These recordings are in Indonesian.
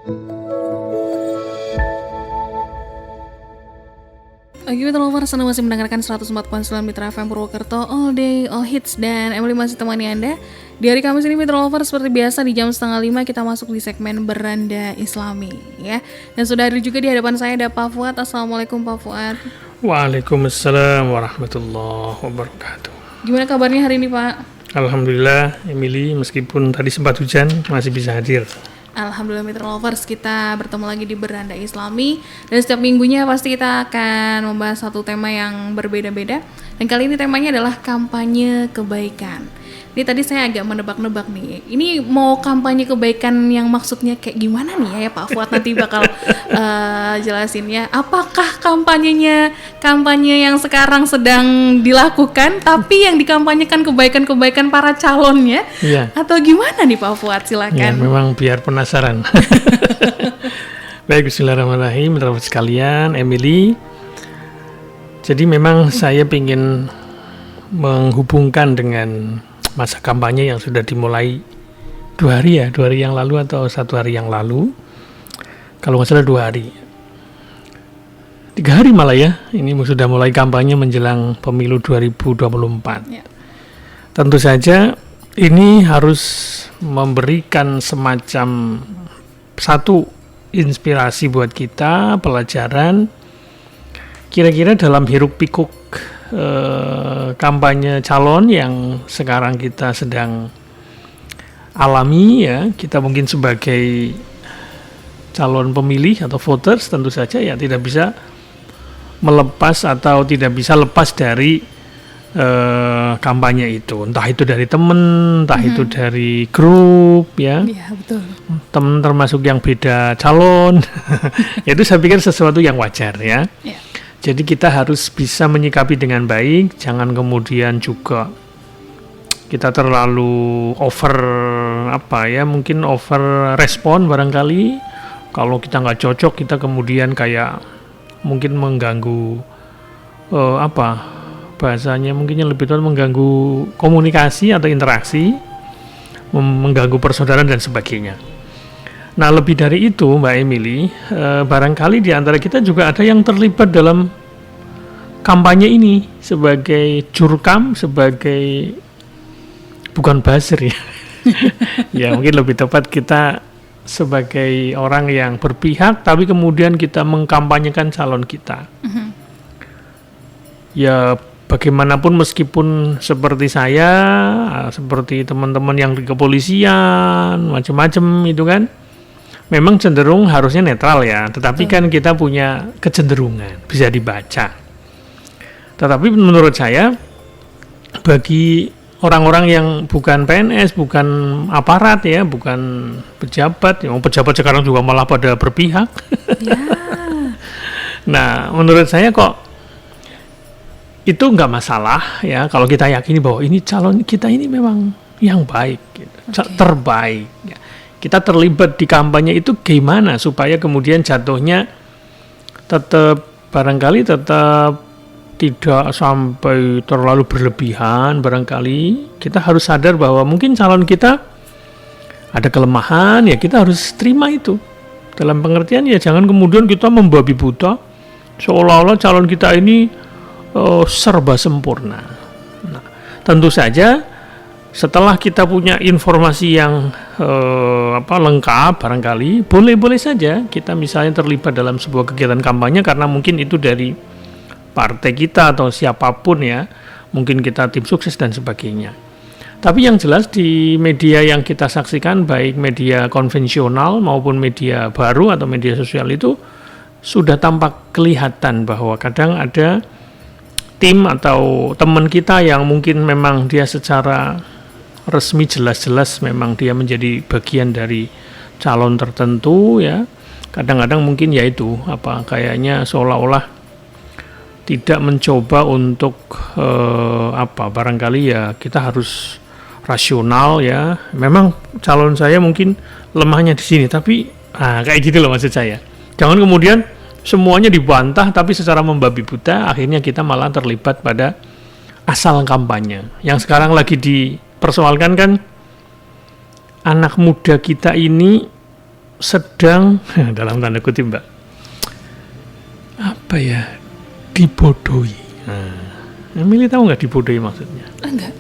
Oke, Mitra Lovers, Anda masih mendengarkan 104.9 Mitra FM Purwokerto, All Day, All Hits, dan Emily masih temani Anda. Di hari Kamis ini, Mitra Lovers, seperti biasa di jam 4:30 kita masuk di segmen Beranda Islami, ya. Dan sudah hadir juga di hadapan saya ada Pak Fuad. Assalamualaikum Pak Fuad. Waalaikumsalam warahmatullahi wabarakatuh. Gimana kabarnya hari ini Pak? Alhamdulillah, Emily, meskipun tadi sempat hujan, masih bisa hadir. Alhamdulillah Mitra Lovers, kita bertemu lagi di Beranda Islami. Dan setiap minggunya pasti kita akan membahas satu tema yang berbeda-beda. Dan kali ini temanya adalah kampanye kebaikan. Ini tadi saya agak menebak-nebak nih. Ini mau kampanye kebaikan yang maksudnya kayak gimana nih ya Pak Fuad nanti bakal jelasin ya. Apakah kampanye yang sekarang sedang dilakukan tapi yang dikampanyekan kebaikan-kebaikan para calonnya? Iya. Atau gimana nih Pak Fuad? Silakan. Ya, memang biar penasaran. Baik, bismillahirrahmanirrahim, teman-teman sekalian, Emily. Jadi memang saya ingin menghubungkan dengan masa kampanye yang sudah dimulai 2 hari yang lalu atau 1 hari yang lalu, kalau nggak salah 2 hari, 3 hari malah ya, ini sudah mulai kampanye menjelang pemilu 2024. Ya. Tentu saja ini harus memberikan semacam satu inspirasi buat kita, pelajaran kira-kira dalam hiruk pikuk kampanye calon yang sekarang kita sedang alami ya. Kita mungkin sebagai calon pemilih atau voters tentu saja ya tidak bisa melepas atau tidak bisa lepas dari kampanye itu, entah itu dari teman, entah itu dari grup ya. Iya, betul. Teman termasuk yang beda calon. Itu saya pikir sesuatu yang wajar ya. Ya. Jadi kita harus bisa menyikapi dengan baik, jangan kemudian juga kita terlalu mungkin over respon barangkali. Kalau kita nggak cocok, kita kemudian kayak mungkin mengganggu bahasanya mungkin lebih tepat mengganggu komunikasi atau interaksi, mengganggu persaudaraan dan sebagainya. Nah, lebih dari itu Mbak Emily, barangkali di antara kita juga ada yang terlibat dalam kampanye ini sebagai jurkam, sebagai bukan buzzer ya. Ya, mungkin lebih tepat kita sebagai orang yang berpihak tapi kemudian kita mengkampanyekan calon kita. Ya, bagaimanapun meskipun seperti saya, seperti teman-teman yang di kepolisian, macam-macam itu kan, memang cenderung harusnya netral ya, tetapi kan kita punya kecenderungan, bisa dibaca. Tetapi menurut saya, bagi orang-orang yang bukan PNS, bukan aparat ya, bukan pejabat, pejabat sekarang juga malah pada berpihak. Ya. Nah, menurut saya kok itu nggak masalah ya, kalau kita yakini bahwa ini calon kita ini memang yang baik, gitu, terbaik. Ya. Kita terlibat di kampanye itu gimana supaya kemudian jatuhnya tetap tidak sampai terlalu berlebihan. Barangkali kita harus sadar bahwa mungkin calon kita ada kelemahan, ya kita harus terima itu. Dalam pengertian ya jangan kemudian kita membabi buta seolah-olah calon kita ini serba sempurna. Nah, tentu saja setelah kita punya informasi yang lengkap, barangkali boleh-boleh saja kita misalnya terlibat dalam sebuah kegiatan kampanye karena mungkin itu dari partai kita atau siapapun ya, mungkin kita tim sukses dan sebagainya. Tapi yang jelas di media yang kita saksikan, baik media konvensional maupun media baru atau media sosial itu sudah tampak kelihatan bahwa kadang ada tim atau teman kita yang mungkin memang dia secara resmi jelas-jelas memang dia menjadi bagian dari calon tertentu ya. Kadang-kadang mungkin yaitu kayaknya seolah-olah tidak mencoba untuk barangkali ya kita harus rasional ya. Memang calon saya mungkin lemahnya di sini, tapi kayak gitu loh maksud saya. Jangan kemudian semuanya dibantah tapi secara membabi buta akhirnya kita malah terlibat pada asal kampanye. Yang sekarang lagi dipersoalkan kan anak muda kita ini sedang dalam tanda kutip Mbak, apa ya, dibodohi. Emily tahu nggak dibodohi maksudnya? Enggak.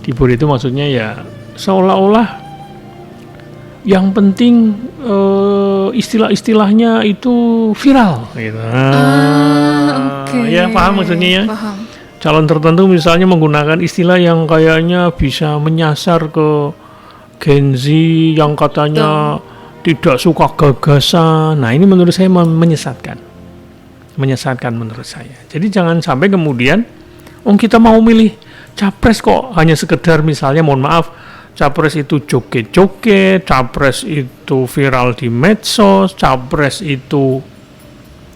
Dibodohi itu maksudnya ya seolah-olah yang penting istilah-istilahnya itu viral gitu. Oke. Ya paham maksudnya ya. Paham. Calon tertentu misalnya menggunakan istilah yang kayaknya bisa menyasar ke Gen Z yang katanya tidak suka gagasan. Nah ini menurut saya menyesatkan menurut saya. Jadi jangan sampai kemudian kita mau milih capres kok hanya sekedar misalnya, mohon maaf, capres itu joget-joget, capres itu viral di medsos, capres itu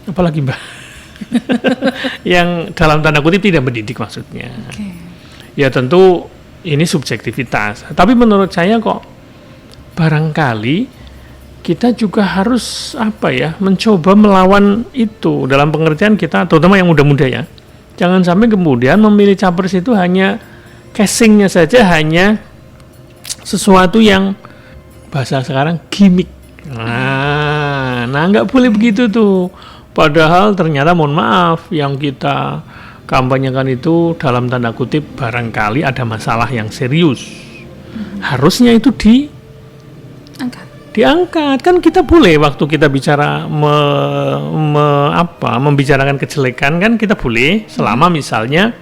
apalagi Mbak yang dalam tanda kutip tidak mendidik maksudnya. Ya tentu ini subjektivitas, tapi menurut saya kok barangkali kita juga harus mencoba melawan itu dalam pengertian kita, terutama yang muda-muda ya. Jangan sampai kemudian memilih capres itu hanya casingnya saja, hanya sesuatu yang bahasa sekarang gimmick. Nah nggak boleh begitu tuh. Padahal ternyata mohon maaf yang kita kampanyekan itu dalam tanda kutip barangkali ada masalah yang serius. Harusnya itu diangkat. Kan kita boleh waktu kita bicara membicarakan kejelekan kan kita boleh selama misalnya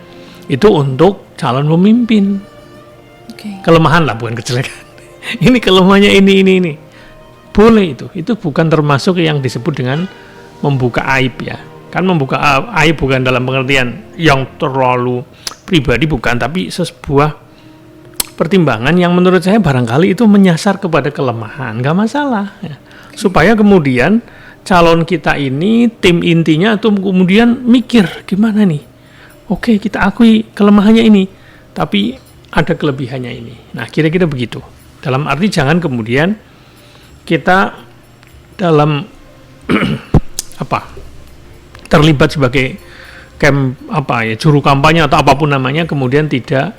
itu untuk calon pemimpin. Kelemahan lah, bukan kejelekan. Ini kelemahannya ini. Boleh itu bukan termasuk yang disebut dengan membuka aib ya. Kan membuka aib bukan dalam pengertian yang terlalu pribadi, bukan, tapi sebuah pertimbangan yang menurut saya barangkali itu menyasar kepada kelemahan, nggak masalah ya. Supaya kemudian calon kita ini tim intinya atau kemudian mikir gimana nih, oke kita akui kelemahannya ini tapi ada kelebihannya ini. Nah kira-kira begitu, dalam arti jangan kemudian kita dalam terlibat sebagai juru kampanye atau apapun namanya, kemudian tidak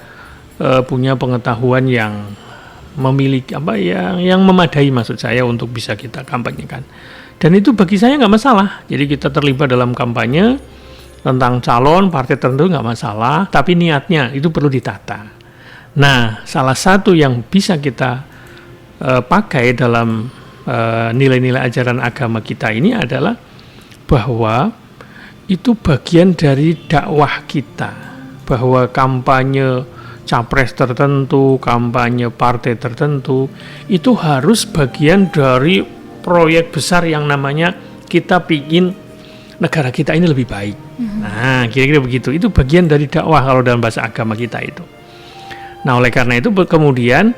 punya pengetahuan yang memiliki yang memadai maksud saya untuk bisa kita kampanyekan. Dan itu bagi saya nggak masalah. Jadi kita terlibat dalam kampanye tentang calon partai tertentu nggak masalah, tapi niatnya itu perlu ditata. Nah, salah satu yang bisa kita pakai dalam nilai-nilai ajaran agama kita ini adalah bahwa itu bagian dari dakwah kita, bahwa kampanye capres tertentu, kampanye partai tertentu itu harus bagian dari proyek besar yang namanya kita pingin negara kita ini lebih baik. Nah, kira-kira begitu. Itu bagian dari dakwah kalau dalam bahasa agama kita itu. Nah, oleh karena itu kemudian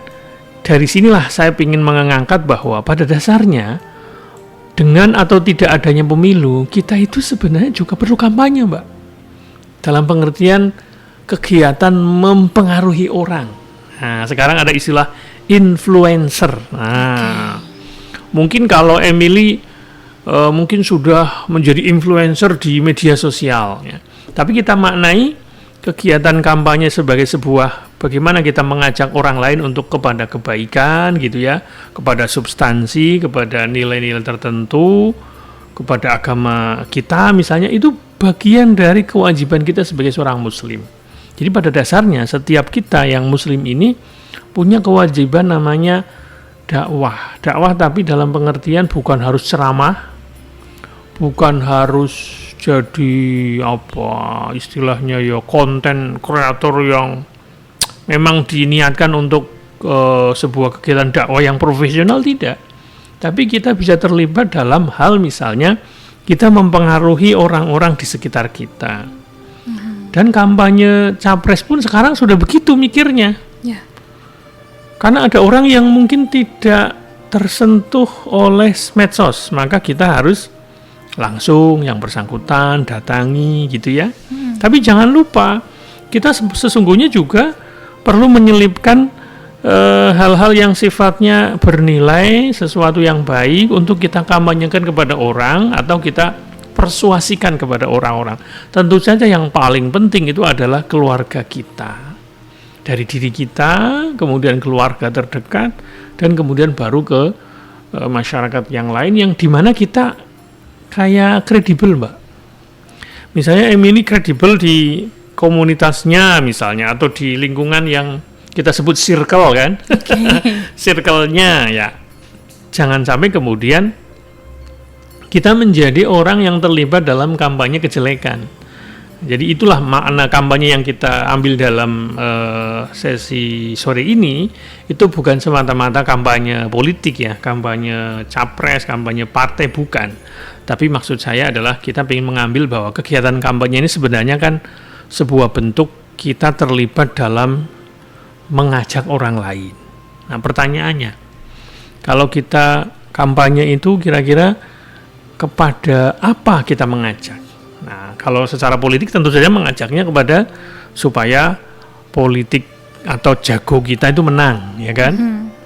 dari sinilah saya ingin mengangkat bahwa pada dasarnya dengan atau tidak adanya pemilu, kita itu sebenarnya juga perlu kampanye, Mbak. Dalam pengertian kegiatan mempengaruhi orang. Nah, sekarang ada istilah influencer. Nah, mungkin kalau Emily mungkin sudah menjadi influencer di media sosial, ya. Tapi kita maknai kegiatan kampanye sebagai sebuah bagaimana kita mengajak orang lain untuk kepada kebaikan, gitu ya, kepada substansi, kepada nilai-nilai tertentu, kepada agama kita, misalnya itu bagian dari kewajiban kita sebagai seorang Muslim. Jadi pada dasarnya setiap kita yang Muslim ini punya kewajiban namanya dakwah. Dakwah tapi dalam pengertian bukan harus ceramah, bukan harus jadi istilahnya ya konten kreator yang memang diniatkan untuk sebuah kegiatan dakwah yang profesional, tidak. Tapi kita bisa terlibat dalam hal misalnya kita mempengaruhi orang-orang di sekitar kita. Dan kampanye capres pun sekarang sudah begitu mikirnya. Ya. Karena ada orang yang mungkin tidak tersentuh oleh medsos, maka kita harus langsung yang bersangkutan datangi gitu ya. Tapi jangan lupa kita sesungguhnya juga perlu menyelipkan hal-hal yang sifatnya bernilai, sesuatu yang baik untuk kita kampanyekan kepada orang atau kita persuasikan kepada orang-orang. Tentu saja yang paling penting itu adalah keluarga kita. Dari diri kita, kemudian keluarga terdekat, dan kemudian baru ke masyarakat yang lain yang dimana kita kayak kredibel, Mbak. Misalnya Emily kredibel di komunitasnya misalnya, atau di lingkungan yang kita sebut circle kan, circle-nya ya. Jangan sampai kemudian kita menjadi orang yang terlibat dalam kampanye kejelekan. Jadi itulah makna kampanye yang kita ambil dalam sesi sore ini. Itu bukan semata-mata kampanye politik ya, kampanye capres, kampanye partai, bukan. Tapi maksud saya adalah kita ingin mengambil bahwa kegiatan kampanye ini sebenarnya kan sebuah bentuk kita terlibat dalam mengajak orang lain. Nah pertanyaannya, kalau kita kampanye itu kira-kira kepada apa kita mengajak? Nah, kalau secara politik tentu saja mengajaknya kepada supaya politik atau jago kita itu menang, ya kan?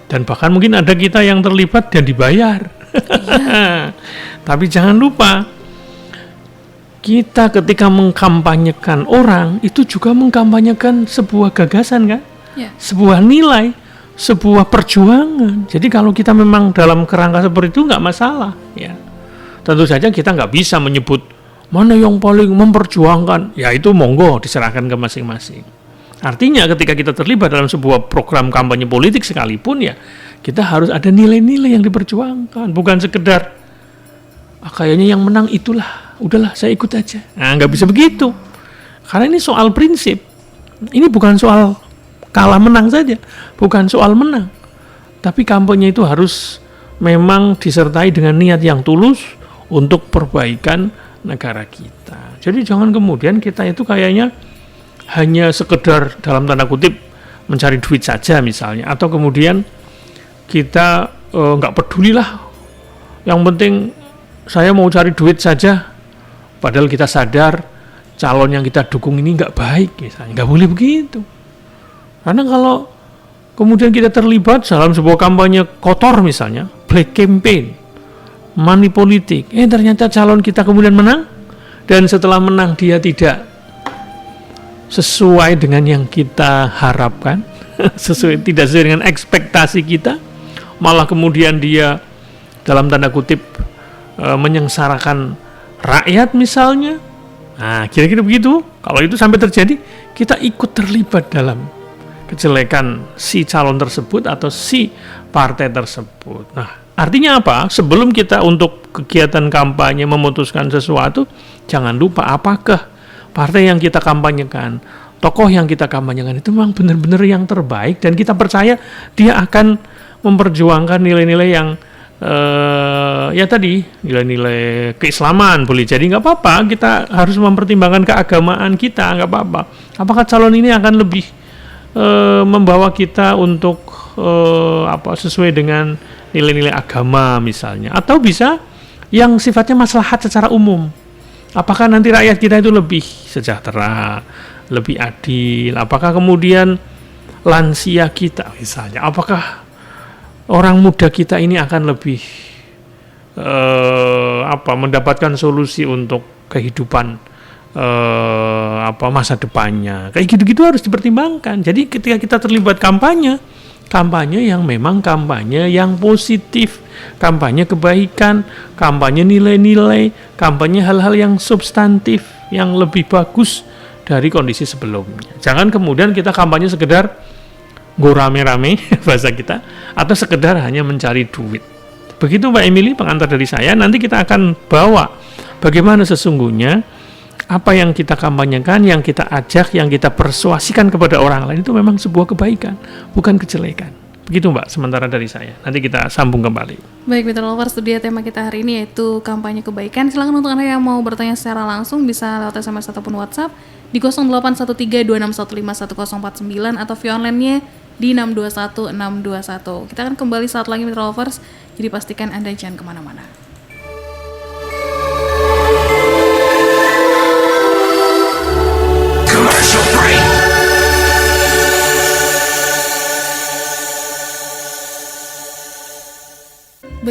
Dan bahkan mungkin ada kita yang terlibat dan dibayar. Tapi jangan lupa, kita ketika mengkampanyekan orang itu juga mengkampanyekan sebuah gagasan kan? Sebuah nilai, sebuah perjuangan. Jadi kalau kita memang dalam kerangka seperti itu nggak masalah, ya. Tentu saja kita nggak bisa menyebut mana yang paling memperjuangkan, ya itu monggo diserahkan ke masing-masing. Artinya ketika kita terlibat dalam sebuah program kampanye politik sekalipun ya, kita harus ada nilai-nilai yang diperjuangkan, bukan sekedar kayaknya yang menang itulah, udahlah saya ikut aja. Nah, nggak bisa begitu. Karena ini soal prinsip. Ini bukan soal kalah menang saja, bukan soal menang. Tapi kampanye itu harus memang disertai dengan niat yang tulus untuk perbaikan negara kita. Jadi jangan kemudian kita itu kayaknya hanya sekedar dalam tanda kutip mencari duit saja misalnya, atau kemudian kita nggak pedulilah, yang penting saya mau cari duit saja, padahal kita sadar calon yang kita dukung ini nggak baik misalnya. Nggak boleh begitu, karena kalau kemudian kita terlibat dalam sebuah kampanye kotor misalnya, black campaign, money politik, ternyata calon kita kemudian menang, dan setelah menang dia tidak sesuai dengan yang kita harapkan, tidak sesuai dengan ekspektasi kita, malah kemudian dia dalam tanda kutip menyengsarakan rakyat misalnya. Nah, kira-kira begitu. Kalau itu sampai terjadi, kita ikut terlibat dalam kejelekan si calon tersebut atau si partai tersebut. Nah, artinya apa? Sebelum kita untuk kegiatan kampanye memutuskan sesuatu, jangan lupa apakah partai yang kita kampanyekan, tokoh yang kita kampanyekan itu memang benar-benar yang terbaik, dan kita percaya dia akan memperjuangkan nilai-nilai yang ya tadi, nilai-nilai keislaman boleh jadi, nggak apa-apa, kita harus mempertimbangkan keagamaan kita, nggak apa-apa. Apakah calon ini akan lebih membawa kita untuk sesuai dengan nilai-nilai agama misalnya, atau bisa yang sifatnya maslahat secara umum. Apakah nanti rakyat kita itu lebih sejahtera, lebih adil? Apakah kemudian lansia kita misalnya, apakah orang muda kita ini akan lebih mendapatkan solusi untuk kehidupan masa depannya? Kayak gitu-gitu harus dipertimbangkan. Jadi ketika kita terlibat kampanye yang memang kampanye yang positif, kampanye kebaikan, kampanye nilai-nilai, kampanye hal-hal yang substantif, yang lebih bagus dari kondisi sebelumnya. Jangan kemudian kita kampanye sekedar go rame-rame bahasa kita, atau sekedar hanya mencari duit. Begitu Mbak Emily, pengantar dari saya. Nanti kita akan bawa bagaimana sesungguhnya apa yang kita kampanyekan, yang kita ajak, yang kita persuasikan kepada orang lain itu memang sebuah kebaikan, bukan kejelekan. Begitu Mbak, sementara dari saya. Nanti kita sambung kembali. Baik, Mitra Lovers, itu dia tema kita hari ini, yaitu kampanye kebaikan. Silakan untuk Anda yang mau bertanya secara langsung bisa lewat SMS ataupun WhatsApp di 081326151049 atau via online-nya di 621621. Kita akan kembali saat lagi, Mitra Lovers, jadi pastikan Anda jangan kemana-mana.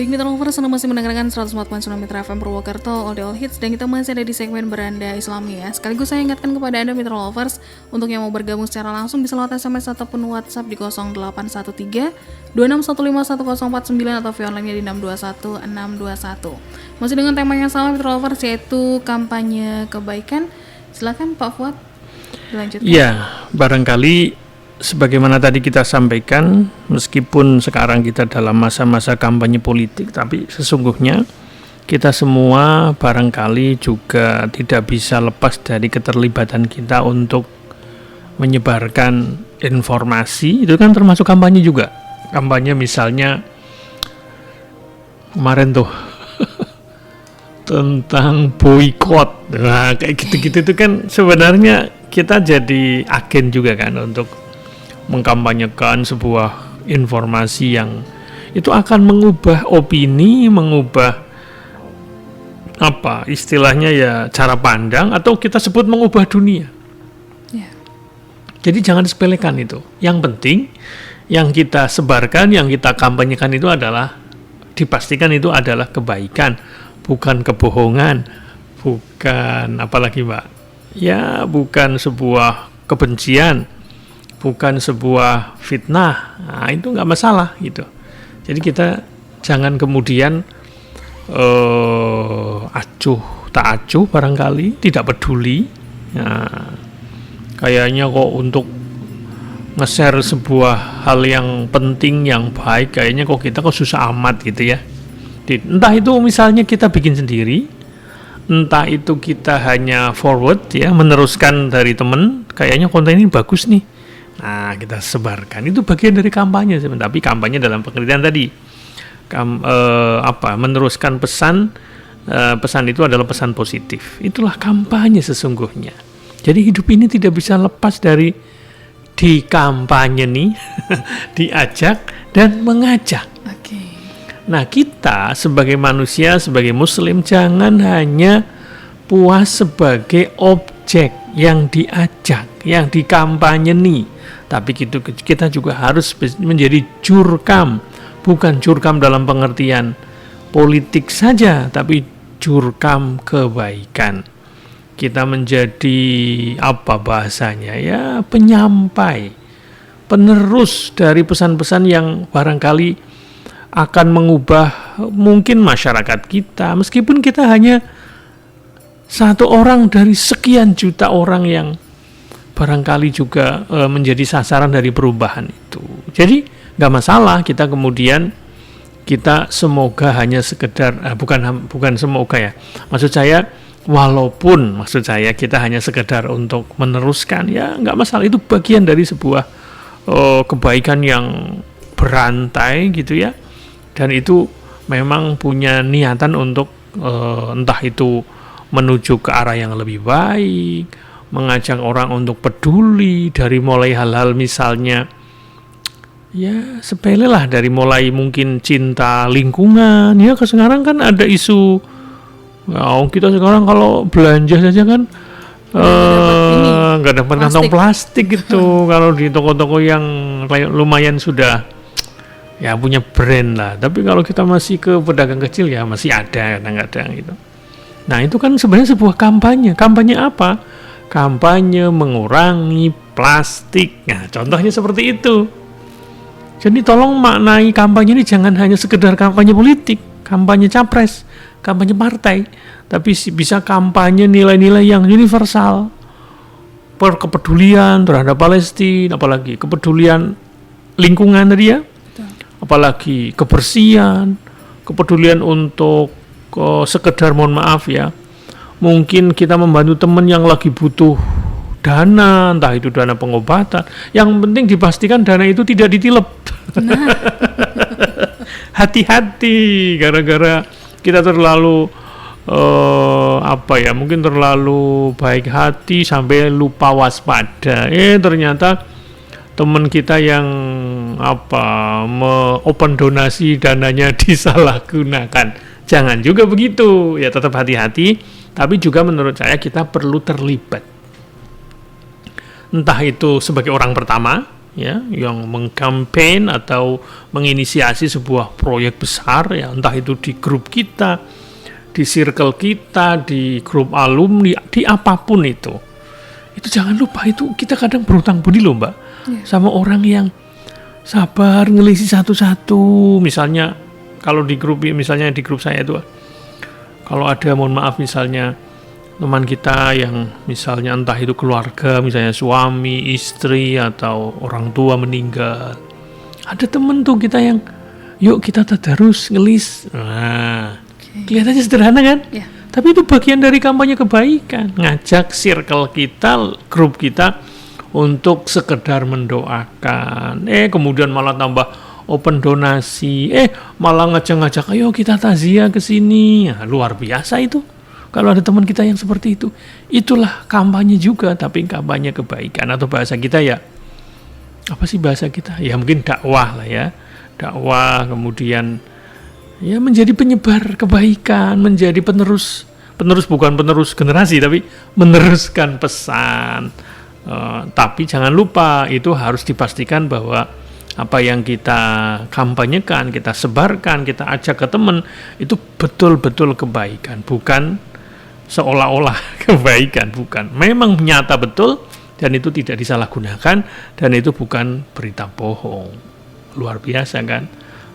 Baik Mitra Lovers, Anda masih mendengarkan 104.9 Mitra FM Purwokerto, All The All Hits, dan kita masih ada di segmen Beranda Islami ya. Sekaligus saya ingatkan kepada Anda Mitra Lovers, untuk yang mau bergabung secara langsung bisa lewat SMS ataupun WhatsApp di 0813 26151049 atau via online di 621621. Masih dengan tema yang sama Mitra Lovers, yaitu kampanye kebaikan. Silakan Pak Fuad, dilanjutkan. Ya, barangkali sebagaimana tadi kita sampaikan, meskipun sekarang kita dalam masa-masa kampanye politik, tapi sesungguhnya kita semua barangkali juga tidak bisa lepas dari keterlibatan kita untuk menyebarkan informasi. Itu kan termasuk kampanye juga. Kampanye misalnya kemarin tuh tentang boykot. Nah, kayak gitu-gitu itu kan sebenarnya kita jadi agen juga kan untuk mengkampanyekan sebuah informasi yang itu akan mengubah opini, mengubah apa istilahnya ya cara pandang, atau kita sebut mengubah dunia. Jadi jangan disepelekan itu. Yang penting yang kita sebarkan, yang kita kampanyekan itu adalah dipastikan itu adalah kebaikan, bukan kebohongan, bukan apalagi Mbak. Ya, bukan sebuah kebencian, bukan sebuah fitnah. Nah, itu nggak masalah gitu. Jadi kita jangan kemudian acuh tak acuh barangkali, tidak peduli. Nah, kayaknya kok untuk nge-share sebuah hal yang penting, yang baik, kayaknya kok kita susah amat gitu ya. Entah itu misalnya kita bikin sendiri, entah itu kita hanya forward ya, meneruskan dari temen, kayaknya konten ini bagus nih. Nah, kita sebarkan. Itu bagian dari kampanye, tapi kampanye dalam pengertian tadi meneruskan pesan. Pesan itu adalah pesan positif. Itulah kampanye sesungguhnya. Jadi hidup ini tidak bisa lepas dari dikampanye nih, diajak dan mengajak. Nah, kita sebagai manusia, sebagai muslim, jangan hanya puas sebagai objek yang diajak, yang dikampanyeni, tapi kita juga harus menjadi jurkam, bukan jurkam dalam pengertian politik saja, tapi jurkam kebaikan. Kita menjadi apa bahasanya ya, penyampai, penerus dari pesan-pesan yang barangkali akan mengubah mungkin masyarakat kita, meskipun kita hanya satu orang dari sekian juta orang yang barangkali juga menjadi sasaran dari perubahan itu. Jadi nggak masalah kita kemudian kita semoga hanya sekedar bukan semoga ya, maksud saya walaupun maksud saya kita hanya sekedar untuk meneruskan, ya nggak masalah, itu bagian dari sebuah kebaikan yang berantai gitu ya, dan itu memang punya niatan untuk entah itu menuju ke arah yang lebih baik, mengajak orang untuk peduli dari mulai hal-hal misalnya ya sepele lah, dari mulai mungkin cinta lingkungan ya. Sekarang kan ada isu kita sekarang kalau belanja saja kan nggak dapat kantong plastik gitu kalau di toko-toko yang lumayan sudah ya punya brand lah. Tapi kalau kita masih ke pedagang kecil ya masih ada kadang-kadang gitu. Nah, itu kan sebenarnya sebuah kampanye. Kampanye apa? Kampanye mengurangi plastik. Nah, contohnya seperti itu. Jadi tolong maknai kampanye ini jangan hanya sekedar kampanye politik, kampanye capres, kampanye partai, tapi bisa kampanye nilai-nilai yang universal. Kepedulian terhadap Palestina, apalagi kepedulian lingkungan tadi ya. Apalagi kebersihan, kepedulian untuk sekedar mohon maaf ya, mungkin kita membantu teman yang lagi butuh dana, entah itu dana pengobatan, yang penting dipastikan dana itu tidak ditilep. Hati-hati, gara-gara kita terlalu mungkin terlalu baik hati sampai lupa waspada. Ternyata teman kita yang open donasi dananya disalahgunakan. Jangan juga begitu, ya tetap hati-hati, tapi juga menurut saya kita perlu terlibat. Entah itu sebagai orang pertama, ya, yang mengkampanye atau menginisiasi sebuah proyek besar, ya, entah itu di grup kita, di circle kita, di grup alumni, di apapun itu jangan lupa itu kita kadang berutang budi loh Mbak, sama orang yang sabar ngelisi satu-satu. Misalnya kalau di grup, misalnya di grup saya itu, kalau ada, mohon maaf, misalnya teman kita yang misalnya entah itu keluarga, misalnya suami, istri, atau orang tua meninggal, ada temen tuh kita yang yuk kita tadarus ngelis. Nah, kelihatannya sederhana kan? Yeah. Tapi itu bagian dari kampanye kebaikan, ngajak circle kita, grup kita untuk sekedar mendoakan. Kemudian malah tambah open donasi. Malah ngajak-ngajak, ayo kita takziah ke sini. Nah, luar biasa itu. Kalau ada teman kita yang seperti itu, itulah kampanye juga, tapi kampanye kebaikan, atau bahasa kita ya, apa sih bahasa kita? Ya mungkin dakwah lah ya. Dakwah, kemudian ya menjadi penyebar kebaikan, menjadi penerus bukan penerus generasi, tapi meneruskan pesan. Tapi jangan lupa itu harus dipastikan bahwa apa yang kita kampanyekan, kita sebarkan, kita ajak ke teman, itu betul-betul kebaikan, bukan seolah-olah kebaikan, bukan. Memang nyata betul, dan itu tidak disalahgunakan, dan itu bukan berita bohong. Luar biasa kan?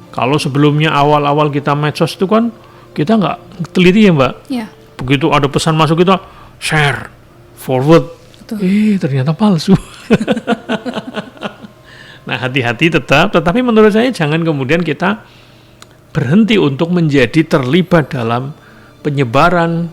Kalau sebelumnya awal-awal kita medsos itu kan kita nggak teliti ya Mbak. Yeah. Begitu ada pesan masuk kita share, forward. Betul. Ternyata palsu. Nah, hati-hati tetapi menurut saya jangan kemudian kita berhenti untuk menjadi terlibat dalam penyebaran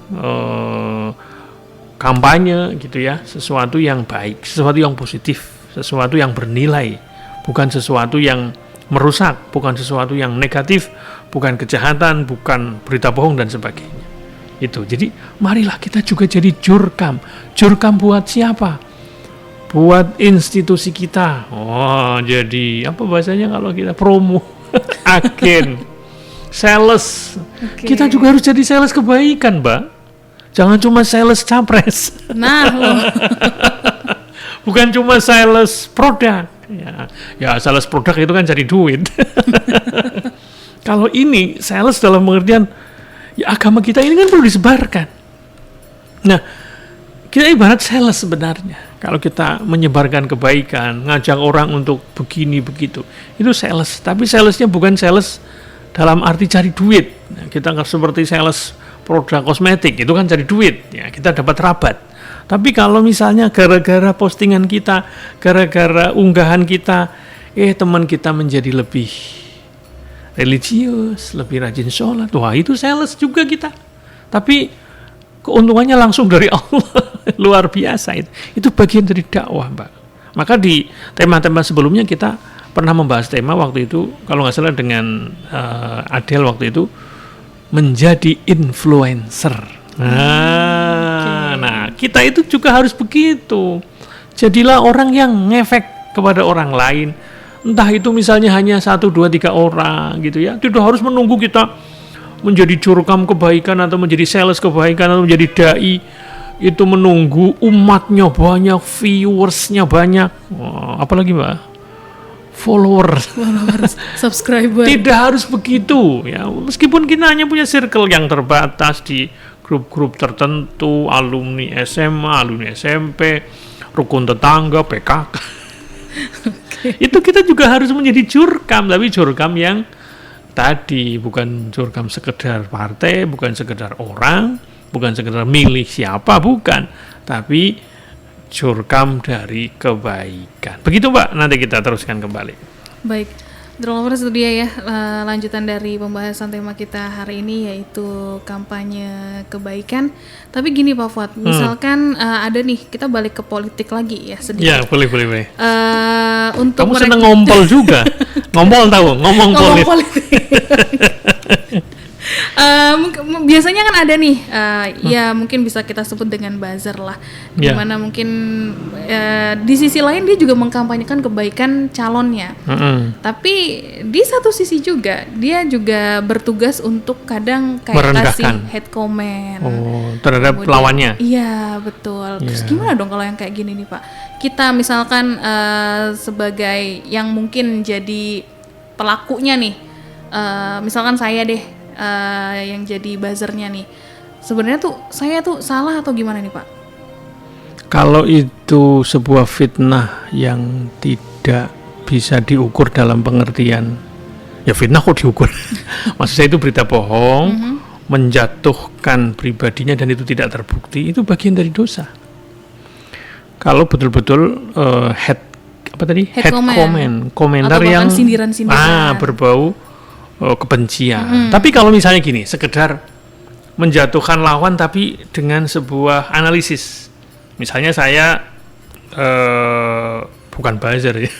kampanye gitu ya, sesuatu yang baik, sesuatu yang positif, sesuatu yang bernilai, bukan sesuatu yang merusak, bukan sesuatu yang negatif, bukan kejahatan, bukan berita bohong dan sebagainya. Itu. Jadi marilah kita juga jadi jurkam. Jurkam buat siapa? Buat institusi kita. Jadi apa bahasanya kalau kita promo? Agen. Sales. Okay. Kita juga harus jadi sales kebaikan, Mbak. Jangan cuma sales capres. Nah, bukan cuma sales produk. Ya sales produk itu kan cari duit. Kalau ini sales dalam pengertian ya agama kita ini kan perlu disebarkan. Nah, kita ibarat sales sebenarnya. Kalau kita menyebarkan kebaikan, ngajak orang untuk begini begitu, itu sales. Tapi salesnya bukan sales dalam arti cari duit. Nah, kita nggak seperti sales produk kosmetik, itu kan cari duit. Ya, kita dapat rabat. Tapi kalau misalnya gara-gara postingan kita, gara-gara unggahan kita, teman kita menjadi lebih religius, lebih rajin sholat, wah itu sales juga kita. Tapi keuntungannya langsung dari Allah. Luar biasa itu. Itu bagian dari dakwah, Mbak. Maka di tema-tema sebelumnya kita pernah membahas tema waktu itu, kalau nggak salah dengan Adel waktu itu, menjadi influencer. Nah, kita itu juga harus begitu. Jadilah orang yang ngefek kepada orang lain. Entah itu misalnya hanya 1, 2, 3 orang gitu ya. Tidak harus menunggu kita menjadi jurkam kebaikan atau menjadi sales kebaikan atau menjadi dai. Itu menunggu umatnya banyak, viewersnya banyak. Apalagi Mbak? Followers, subscriber. Tidak harus begitu ya. Meskipun kita hanya punya circle yang terbatas di grup-grup tertentu, alumni SMA, alumni SMP, rukun tetangga, PKK. Itu kita juga harus menjadi jurkam, tapi jurkam yang tadi bukan jurkam sekedar partai, bukan sekedar orang, bukan sekedar milih siapa, bukan, tapi jurkam dari kebaikan. Begitu Mbak, nanti kita teruskan kembali. Baik. Drolovers, itu dia ya lanjutan dari pembahasan tema kita hari ini, yaitu kampanye kebaikan. Tapi gini Pak Fuad, misalkan ada nih, kita balik ke politik lagi ya sedikit. Ya, boleh. Untuk kamu seneng ngompol juga. Ngomong politik. Biasanya kan ada nih, ya mungkin bisa kita sebut dengan buzzer lah, dimana mungkin di sisi lain dia juga mengkampanyekan kebaikan calonnya, tapi di satu sisi juga dia juga bertugas untuk kadang kayak kasih hate comment terhadap lawannya. Iya betul. Terus gimana dong kalau yang kayak gini nih Pak? Kita misalkan sebagai yang mungkin jadi pelakunya nih, misalkan saya deh yang jadi buzzernya nih, sebenarnya tuh saya tuh salah atau gimana nih Pak? Kalau itu sebuah fitnah yang tidak bisa diukur dalam pengertian, ya fitnah kok diukur? Maksud saya itu berita bohong, menjatuhkan pribadinya dan itu tidak terbukti, itu bagian dari dosa. Kalau betul-betul head comment, komentar atau yang sindiran-sindiran berbau kebencian. Tapi kalau misalnya gini, sekedar menjatuhkan lawan tapi dengan sebuah analisis. Misalnya saya bukan buzzer ya.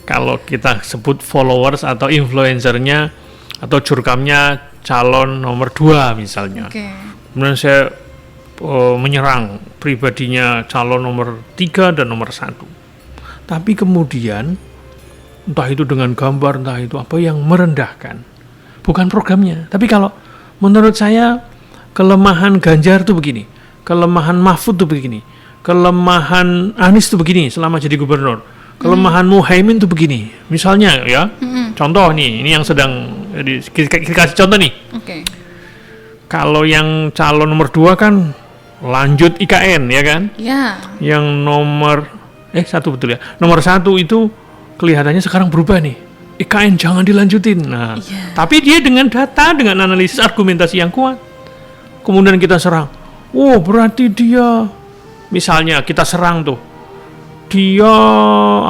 Kalau kita sebut followers atau influencernya atau jurkamnya calon nomor 2 misalnya. Kemudian saya menyerang pribadinya calon nomor 3 dan nomor 1. Tapi kemudian entah itu dengan gambar, entah itu apa yang merendahkan, bukan programnya. Tapi kalau menurut saya kelemahan Ganjar tuh begini, kelemahan Mahfud tuh begini, kelemahan Anies tuh begini selama jadi gubernur, kelemahan Muhaimin tuh begini. Misalnya ya, contoh nih, ini yang sedang kita kasih contoh nih. Kalau yang calon nomor 2 kan lanjut IKN ya kan? Yang nomor 1 betul ya. Nomor 1 itu kelihatannya sekarang berubah nih. IKN jangan dilanjutin. Nah, tapi dia dengan data, dengan analisis argumentasi yang kuat. Kemudian kita serang. Oh, berarti dia misalnya kita serang tuh. Dia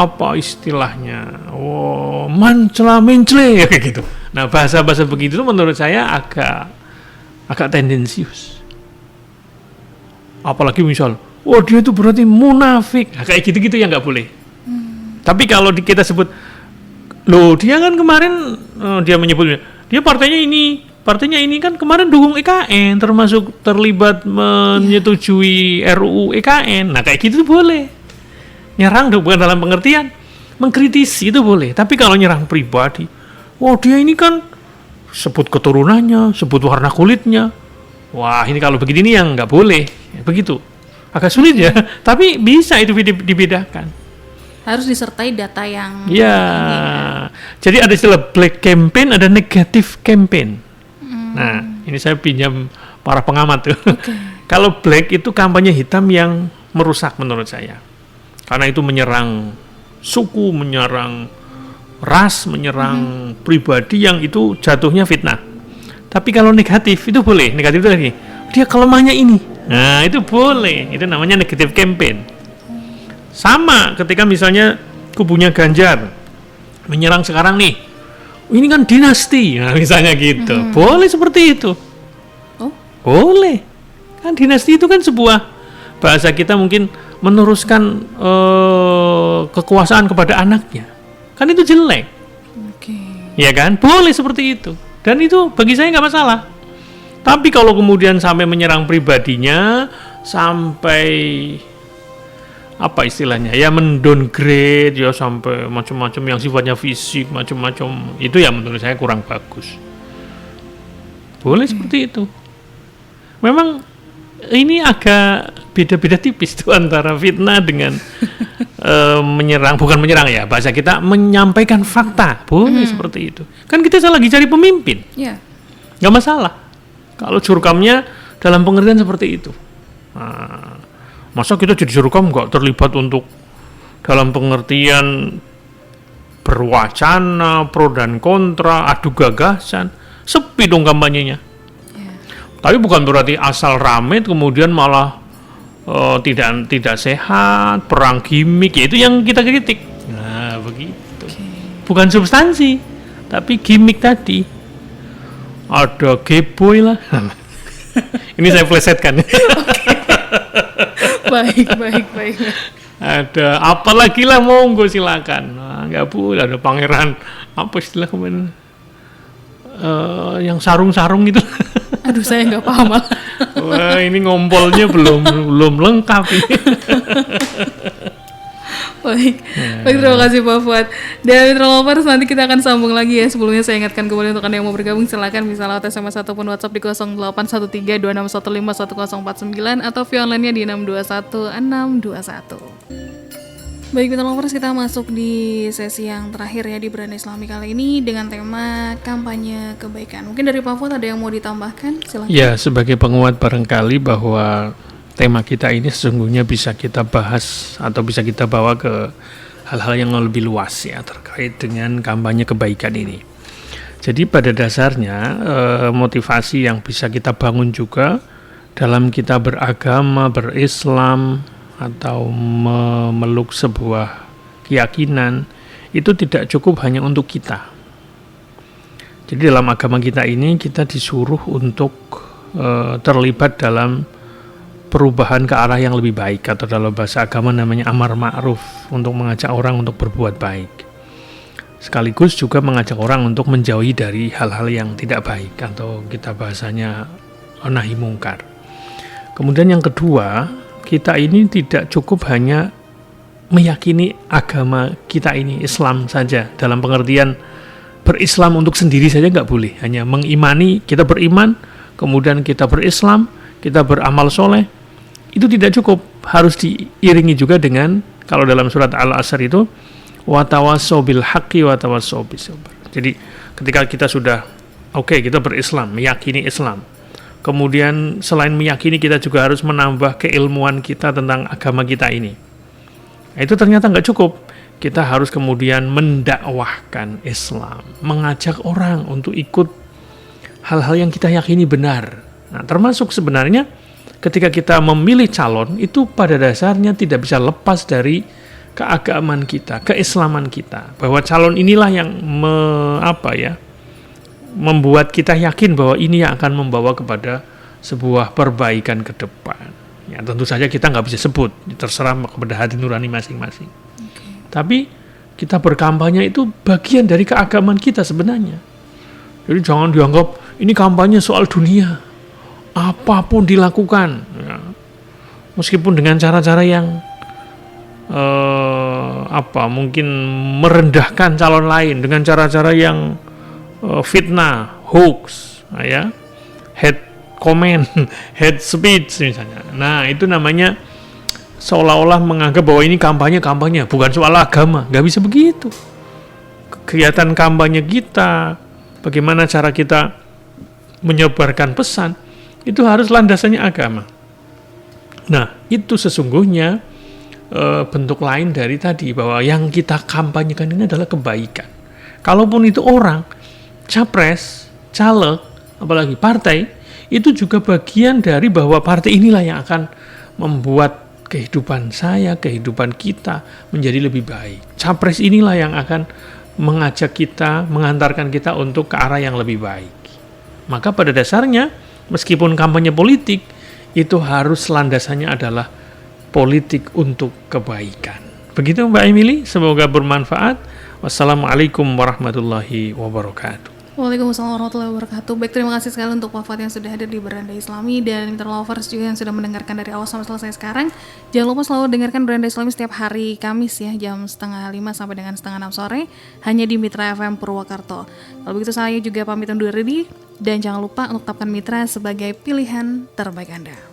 apa istilahnya? Oh, mancela mencle kayak gitu. Nah, bahasa-bahasa begitu menurut saya agak tendensius. Apalagi misal, oh dia itu berarti munafik. Nah, kayak gitu-gitu ya nggak boleh. Tapi kalau kita sebut, loh dia kan kemarin dia menyebutnya, dia partainya ini kan kemarin dukung IKN, termasuk terlibat menyetujui RUU IKN. Nah kayak gitu boleh. Nyerang bukan dalam pengertian mengkritisi itu boleh. Tapi kalau nyerang pribadi, wah dia ini kan sebut keturunannya, sebut warna kulitnya. Wah ini kalau begini yang nggak boleh. Ya, begitu. Agak sulit ya. Tapi bisa itu dibedakan. Harus disertai data yang jadi ada istilah black campaign, ada negative campaign. Nah, ini saya pinjam para pengamat tuh. Kalau black itu kampanye hitam yang merusak menurut saya. Karena itu menyerang suku, menyerang ras, menyerang pribadi yang itu jatuhnya fitnah. Tapi kalau negatif itu boleh. Negatif itu lagi, dia kelemahannya ini. Nah, itu boleh. Itu namanya negative campaign. Sama ketika misalnya kubunya Ganjar menyerang sekarang nih, ini kan dinasti, nah misalnya gitu, boleh seperti itu, boleh, kan dinasti itu kan sebuah bahasa kita mungkin meneruskan kekuasaan kepada anaknya, kan itu jelek, ya kan, boleh seperti itu, dan itu bagi saya nggak masalah. Tapi kalau kemudian sampai menyerang pribadinya, sampai apa istilahnya ya mendowngrade ya sampai macam-macam yang sifatnya fisik macam-macam, itu ya menurut saya kurang bagus. Boleh seperti itu. Memang ini agak beda-beda tipis tuh antara fitnah dengan menyerang, bukan menyerang ya, bahasa kita menyampaikan fakta. Boleh seperti itu. Kan kita lagi cari pemimpin. Nggak masalah. Kalau jurkamnya dalam pengertian seperti itu. Nah, masa kita jadi jurkam nggak terlibat untuk dalam pengertian berwacana, pro dan kontra, adu gagasan, sepi dong kampanyenya. Tapi bukan berarti asal rame kemudian malah tidak sehat, perang gimmick, ya itu yang kita kritik. Nah begitu. Bukan substansi, tapi gimmick tadi. Ada gayboy lah. Ini saya plesetkan. Baik. Ada apa lagi lah, monggo silakan. Nah, nggak boleh ada pangeran apa istilah kemarin yang sarung-sarung itu. Aduh, saya nggak paham. Wah, ini ngompolnya belum lengkap ini. Baik, terima kasih Pak Fuad. Dan Mitra Lovers, nanti kita akan sambung lagi ya. Sebelumnya saya ingatkan kembali untuk Anda yang mau bergabung, silakan bisa lewat SMS ataupun WhatsApp di 081326151049 atau via online-nya di 621621. Baik Mitra Lovers, kita masuk di sesi yang terakhir ya di Beranda Islami kali ini dengan tema kampanye kebaikan. Mungkin dari Pak Fuad ada yang mau ditambahkan? Silakan. Ya, sebagai penguat barangkali bahwa tema kita ini sesungguhnya bisa kita bahas atau bisa kita bawa ke hal-hal yang lebih luas ya terkait dengan kampanye kebaikan ini. Jadi pada dasarnya motivasi yang bisa kita bangun juga dalam kita beragama, berislam atau memeluk sebuah keyakinan itu tidak cukup hanya untuk kita. Jadi dalam agama kita ini kita disuruh untuk terlibat dalam perubahan ke arah yang lebih baik, atau dalam bahasa agama namanya amar ma'ruf, untuk mengajak orang untuk berbuat baik. Sekaligus juga mengajak orang untuk menjauhi dari hal-hal yang tidak baik, atau kita bahasanya nahi mungkar. Kemudian yang kedua, kita ini tidak cukup hanya meyakini agama kita ini Islam saja, dalam pengertian berislam untuk sendiri saja nggak boleh. Hanya mengimani, kita beriman, kemudian kita berislam, kita beramal soleh, itu tidak cukup, harus diiringi juga dengan, kalau dalam surat Al-Asr itu watawassaw bil haqqi watawassaw bis sabr. Jadi ketika kita sudah kita berislam, meyakini Islam, kemudian selain meyakini kita juga harus menambah keilmuan kita tentang agama kita ini. Itu ternyata nggak cukup. Kita harus kemudian mendakwahkan Islam, mengajak orang untuk ikut hal-hal yang kita yakini benar. Nah, termasuk sebenarnya ketika kita memilih calon itu pada dasarnya tidak bisa lepas dari keagamaan kita, keislaman kita, bahwa calon inilah yang membuat kita yakin bahwa ini yang akan membawa kepada sebuah perbaikan ke depan. Ya, tentu saja kita nggak bisa sebut, terserah kepada hati nurani masing-masing. Tapi kita berkampanye itu bagian dari keagamaan kita sebenarnya. Jadi jangan dianggap ini kampanye soal dunia. Apapun dilakukan, ya. Meskipun dengan cara-cara yang mungkin merendahkan calon lain, dengan cara-cara yang fitnah, hoax, ya, hate comment, hate speech misalnya. Nah, itu namanya seolah-olah menganggap bahwa ini kampanye, bukan soal agama. Nggak bisa begitu. Kegiatan kampanye kita, bagaimana cara kita menyebarkan pesan, itu harus landasannya agama. Nah, itu sesungguhnya bentuk lain dari tadi, bahwa yang kita kampanyekan ini adalah kebaikan. Kalaupun itu orang, capres, caleg, apalagi partai, itu juga bagian dari bahwa partai inilah yang akan membuat kehidupan saya, kehidupan kita menjadi lebih baik. Capres inilah yang akan mengajak kita, mengantarkan kita untuk ke arah yang lebih baik. Maka pada dasarnya, meskipun kampanye politik, itu harus landasannya adalah politik untuk kebaikan. Begitu Mbak Emily, semoga bermanfaat. Wassalamualaikum warahmatullahi wabarakatuh. Waalaikumsalam warahmatullahi wabarakatuh. Baik, terima kasih sekali untuk Pak Fuad yang sudah hadir di Beranda Islami, dan Mitra Lovers juga yang sudah mendengarkan dari awal sampai selesai sekarang. Jangan lupa selalu dengarkan Beranda Islami setiap hari Kamis ya, jam 4:30 sampai dengan 5:30 sore, hanya di Mitra FM Purwakarta. Kalau begitu saya juga pamit undur diri, dan jangan lupa untuk tetapkan Mitra sebagai pilihan terbaik Anda.